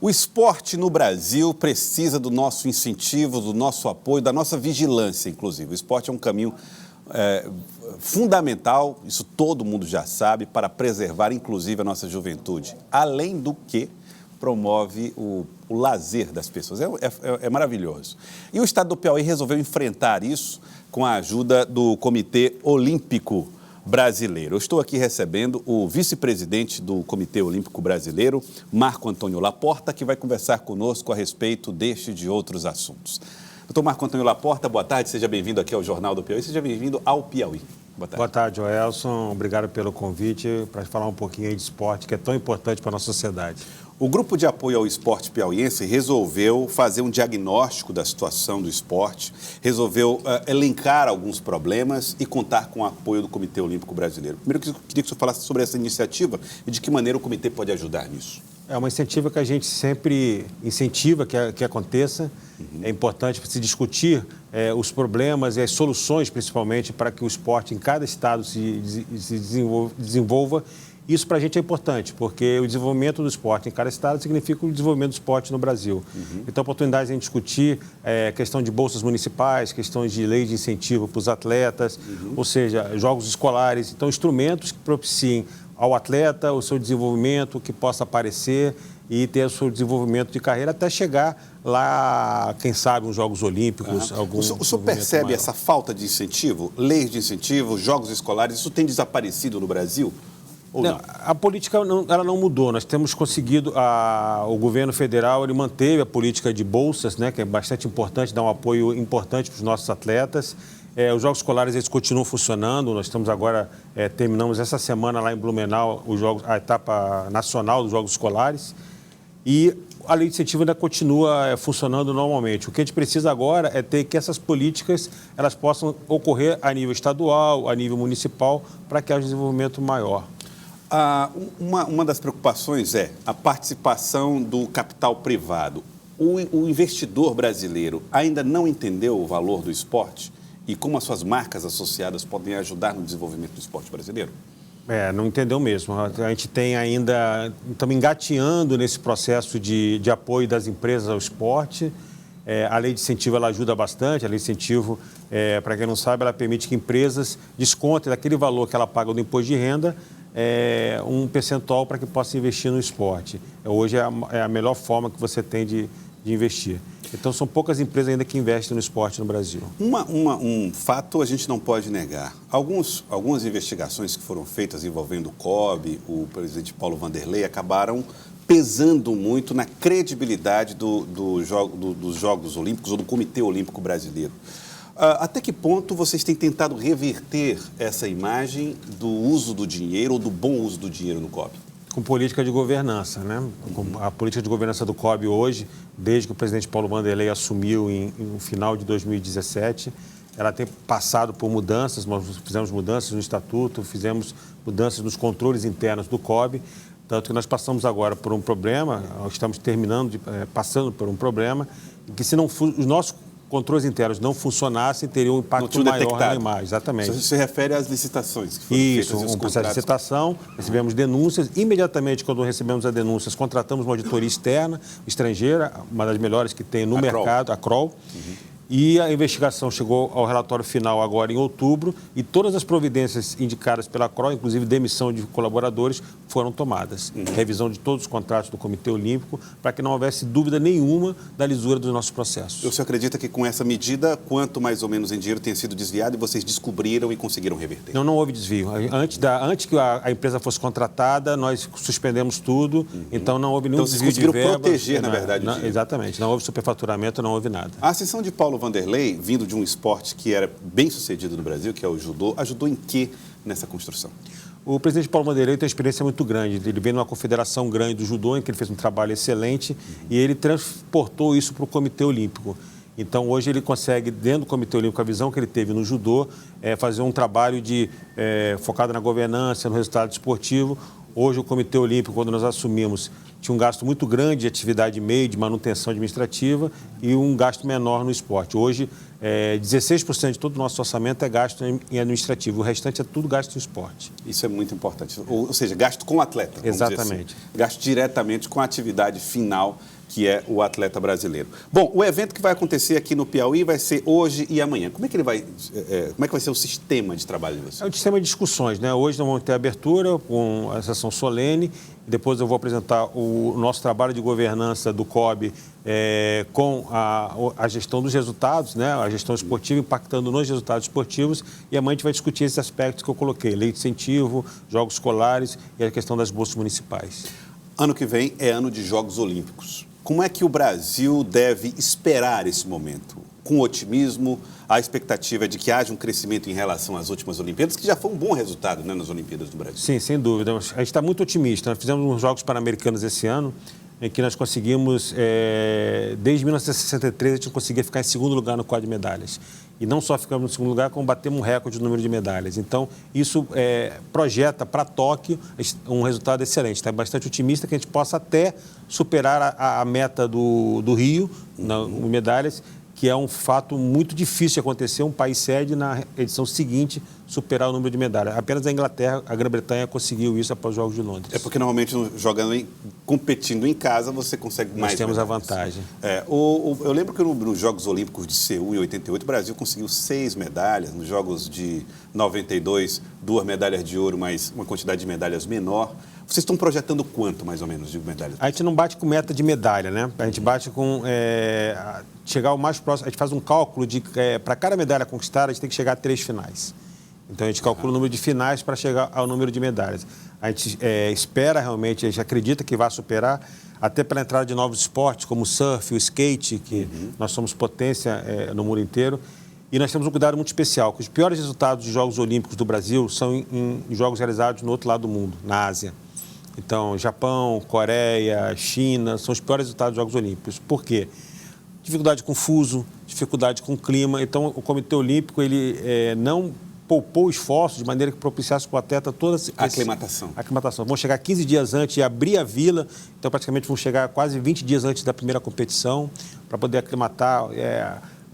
O esporte no Brasil precisa do nosso incentivo, do nosso apoio, da nossa vigilância, inclusive. O esporte é um caminho fundamental, isso todo mundo já sabe, para preservar, inclusive, a nossa juventude. Além do que promove o lazer das pessoas. É maravilhoso. E o Estado do Piauí resolveu enfrentar isso com a ajuda do Comitê Olímpico Brasileiro. Eu estou aqui recebendo o vice-presidente do Comitê Olímpico Brasileiro, Marco Antônio Laporta, que vai conversar conosco a respeito deste e de outros assuntos. Doutor Marco Antônio Laporta, boa tarde, seja bem-vindo aqui ao Jornal do Piauí, seja bem-vindo ao Piauí. Boa tarde. Boa tarde, Joelson. Obrigado pelo convite para falar um pouquinho aí de esporte, que é tão importante para a nossa sociedade. O Grupo de Apoio ao Esporte Piauiense resolveu fazer um diagnóstico da situação do esporte, resolveu elencar alguns problemas e contar com o apoio do Comitê Olímpico Brasileiro. Primeiro, eu queria que o senhor falasse sobre essa iniciativa e de que maneira o comitê pode ajudar nisso. É uma iniciativa que a gente sempre incentiva que aconteça. É importante se discutir os problemas e as soluções, principalmente, para que o esporte em cada estado se desenvolva. Isso para a gente é importante, porque o desenvolvimento do esporte em cada estado significa o desenvolvimento do esporte no Brasil. Então, oportunidades em discutir questão de bolsas municipais, questões de lei de incentivo para os atletas, ou seja, jogos escolares. Então, instrumentos que propiciem ao atleta o seu desenvolvimento, que possa aparecer e ter o seu desenvolvimento de carreira até chegar lá, quem sabe, nos Jogos Olímpicos. O senhor percebe maior. Essa falta de incentivo, leis de incentivo, jogos escolares, isso tem desaparecido no Brasil? Não, a política ela não mudou. Nós temos conseguido, o governo federal ele manteve a política de bolsas, né, que é bastante importante, dá um apoio importante para os nossos atletas. Os jogos escolares eles continuam funcionando. Nós estamos agora, terminamos essa semana lá em Blumenau a etapa nacional dos Jogos Escolares. E a lei de incentivo ainda continua funcionando normalmente. O que a gente precisa agora é ter que essas políticas elas possam ocorrer a nível estadual, a nível municipal, para que haja um desenvolvimento maior. Uma das preocupações é a participação do capital privado. O investidor brasileiro ainda não entendeu o valor do esporte e como as suas marcas associadas podem ajudar no desenvolvimento do esporte brasileiro? Não entendeu mesmo. A gente tem ainda, estamos engateando nesse processo de apoio das empresas ao esporte. A lei de incentivo ela ajuda bastante. A lei de incentivo, para quem não sabe, ela permite que empresas descontem daquele valor que ela paga do imposto de renda um percentual para que possa investir no esporte. Hoje é a melhor forma que você tem de investir. Então, são poucas empresas ainda que investem no esporte no Brasil. Um fato a gente não pode negar. Algumas investigações que foram feitas envolvendo o COB, o presidente Paulo Vanderlei, acabaram pesando muito na credibilidade dos Jogos Olímpicos ou do Comitê Olímpico Brasileiro. Até que ponto vocês têm tentado reverter essa imagem do uso do dinheiro ou do bom uso do dinheiro no COB? Com política de governança, né? A política de governança do COB hoje, desde que o presidente Paulo Vanderlei assumiu no final de 2017, ela tem passado por mudanças. Nós fizemos mudanças no estatuto, fizemos mudanças nos controles internos do COB, tanto que nós passamos agora por um problema, estamos passando por um problema, que se não os nossos controles internos não funcionassem, teria um impacto maior na imagem. Exatamente. Isso se refere às licitações que foram feitas. Isso, um processo de licitação, recebemos denúncias. Imediatamente, quando recebemos as denúncias, contratamos uma auditoria externa, estrangeira, uma das melhores que tem no mercado, a Kroll. E a investigação chegou ao relatório final agora em outubro e todas as providências indicadas pela Kroll, inclusive demissão de colaboradores, foram tomadas. Revisão de todos os contratos do Comitê Olímpico para que não houvesse dúvida nenhuma da lisura dos nossos processos. O senhor acredita que com essa medida, quanto mais ou menos em dinheiro tenha sido desviado e vocês descobriram e conseguiram reverter? Não houve desvio. Antes que a empresa fosse contratada, nós suspendemos tudo, então não houve nenhum desvio de verba. Então vocês conseguiram proteger, na verdade, o dinheiro. Exatamente. Não houve superfaturamento, não houve nada. A ascensão de Paulo Vanderlei, vindo de um esporte que era bem sucedido no Brasil, que é o judô, ajudou em quê nessa construção? O presidente Paulo Vanderlei tem uma experiência muito grande. Ele veio numa confederação grande do judô, em que ele fez um trabalho excelente, e ele transportou isso para o Comitê Olímpico. Então, hoje ele consegue, dentro do Comitê Olímpico, a visão que ele teve no judô, fazer um trabalho focado na governança, no resultado esportivo. Hoje, o Comitê Olímpico, quando nós assumimos, tinha um gasto muito grande de atividade MEI, de manutenção administrativa, e um gasto menor no esporte. Hoje, 16% de todo o nosso orçamento é gasto em administrativo, o restante é tudo gasto em esporte. Isso é muito importante. Ou seja, gasto com o atleta. Exatamente. Assim. Gasto diretamente com a atividade final, que é o atleta brasileiro. Bom, o evento que vai acontecer aqui no Piauí vai ser hoje e amanhã. Como é que vai ser o sistema de trabalho de vocês? É um sistema de discussões, né? Hoje nós vamos ter a abertura com a sessão solene, depois eu vou apresentar o nosso trabalho de governança do COB com a gestão dos resultados, né? A gestão esportiva impactando nos resultados esportivos, e amanhã a gente vai discutir esses aspectos que eu coloquei, lei de incentivo, jogos escolares e a questão das bolsas municipais. Ano que vem é ano de Jogos Olímpicos. Como é que o Brasil deve esperar esse momento? Com otimismo, a expectativa é de que haja um crescimento em relação às últimas Olimpíadas, que já foi um bom resultado, né, nas Olimpíadas do Brasil. Sim, sem dúvida. A gente está muito otimista. Nós fizemos uns Jogos Pan-Americanos esse ano, em que nós conseguimos, desde 1963, a gente conseguia ficar em segundo lugar no quadro de medalhas. E não só ficamos no segundo lugar, como batemos um recorde no número de medalhas. Então, isso projeta para Tóquio um resultado excelente. Está bastante otimista que a gente possa até superar a meta do Rio, nas medalhas, que é um fato muito difícil de acontecer, um país sede na edição seguinte superar o número de medalhas. Apenas a Inglaterra, a Grã-Bretanha conseguiu isso após os Jogos de Londres. É porque normalmente competindo em casa você consegue mais. Nós temos medalhas. a vantagem. Eu lembro que nos Jogos Olímpicos de Seul, em 88, o Brasil conseguiu 6 medalhas. Nos Jogos de 92, 2 medalhas de ouro, mas uma quantidade de medalhas menor. Vocês estão projetando quanto, mais ou menos, de medalhas? A gente não bate com meta de medalha, né? A gente bate com chegar ao mais próximo. A gente faz um cálculo de para cada medalha conquistada, a gente tem que chegar a 3 finais. Então, a gente calcula o número de finais para chegar ao número de medalhas. A gente espera realmente, a gente acredita que vai superar, até pela entrada de novos esportes, como o surf, o skate, que nós somos potência no mundo inteiro. E nós temos um cuidado muito especial, que os piores resultados dos Jogos Olímpicos do Brasil são em jogos realizados no outro lado do mundo, na Ásia. Então, Japão, Coreia, China, são os piores resultados dos Jogos Olímpicos. Por quê? Dificuldade com fuso, dificuldade com clima. Então, o Comitê Olímpico ele não poupou esforços de maneira que propiciasse para o atleta toda a aclimatação. Vão chegar 15 dias antes e abrir a vila, então praticamente vão chegar quase 20 dias antes da primeira competição para poder aclimatar.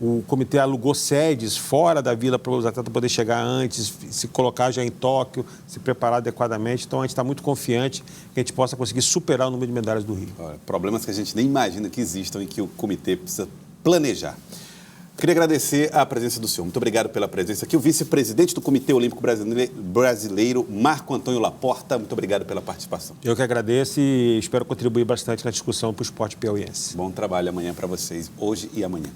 O comitê alugou sedes fora da vila para os atletas poderem chegar antes, se colocar já em Tóquio, se preparar adequadamente. Então, a gente está muito confiante que a gente possa conseguir superar o número de medalhas do Rio. Problemas que a gente nem imagina que existam e que o comitê precisa planejar. Queria agradecer a presença do senhor. Muito obrigado pela presença aqui. O vice-presidente do Comitê Olímpico Brasileiro, Marco Antônio Laporta. Muito obrigado pela participação. Eu que agradeço e espero contribuir bastante na discussão para o esporte piauiense. Bom trabalho amanhã para vocês, hoje e amanhã.